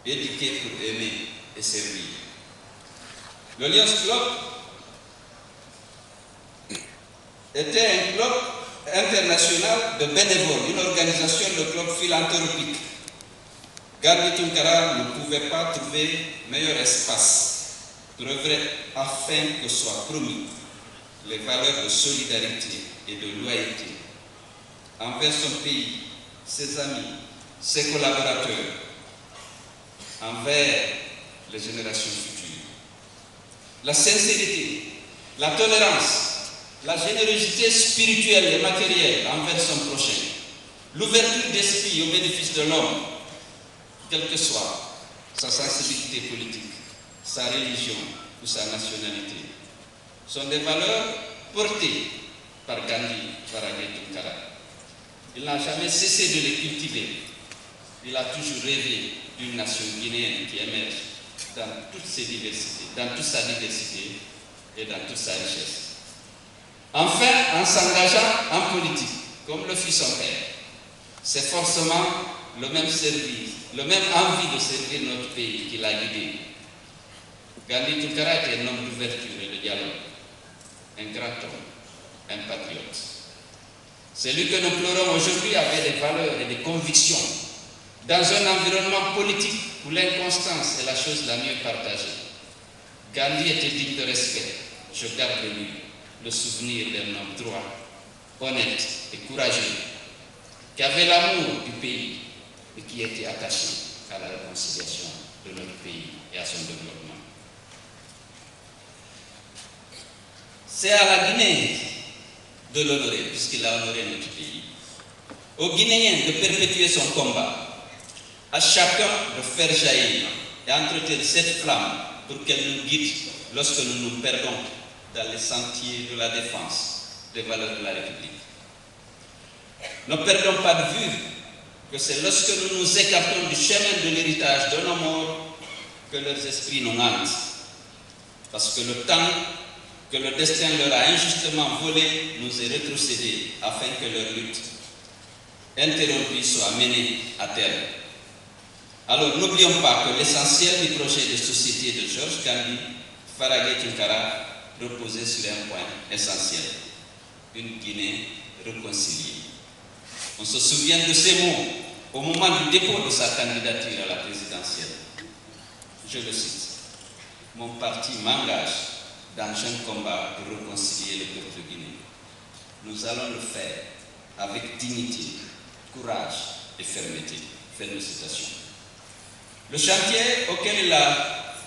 éduqué pour aimer et servir. Le Lions Club était un club international de bénévoles, une organisation de club philanthropique. Gandhi Tunkara ne pouvait pas trouver meilleur espace pour œuvrer afin que soient promis les valeurs de solidarité et de loyauté envers son pays, ses amis, ses collaborateurs, envers les générations futures. La sincérité, la tolérance, la générosité spirituelle et matérielle envers son prochain, l'ouverture d'esprit au bénéfice de l'homme, quelle que soit sa sensibilité politique, sa religion ou sa nationalité, sont des valeurs portées par Gandhi Faraghet Tunkara. Il n'a jamais cessé de les cultiver. Il a toujours rêvé d'une nation guinéenne qui émerge dans toute sa diversité et dans toute sa richesse. Enfin, en s'engageant en politique, comme le fit son père, c'est forcément le même service, le même envie de servir notre pays qui l'a guidé. Gandhi Tunkara était un homme d'ouverture et de dialogue, un grand homme, un patriote. Celui que nous pleurons aujourd'hui avait des valeurs et des convictions dans un environnement politique où l'inconstance est la chose la mieux partagée. Gandhi était digne de respect. Je garde de lui le souvenir d'un homme droit, honnête et courageux, qui avait l'amour du pays et qui était attaché à la réconciliation de notre pays et à son développement. C'est à la Guinée de l'honorer, puisqu'il a honoré notre pays. Aux Guinéens de perpétuer son combat, à chacun de faire jaillir et entretenir cette flamme pour qu'elle nous guide lorsque nous nous perdons dans les sentiers de la défense des valeurs de la République. Ne perdons pas de vue que c'est lorsque nous nous écartons du chemin de l'héritage de nos morts que leurs esprits nous hantent. Parce que le temps que le destin leur a injustement volé nous est rétrocédé afin que leur lutte interrompue soit menée à terme. Alors n'oublions pas que l'essentiel du projet de société de Georges Gandhi Faraghet Tunkara reposait sur un point essentiel, une Guinée réconciliée. On se souvient de ces mots au moment du dépôt de sa candidature à la présidentielle. Je le cite: « Mon parti m'engage dans un combat pour réconcilier le peuple guinéen. Nous allons le faire avec dignité, courage et fermeté. » Fin de citation. Le chantier auquel il a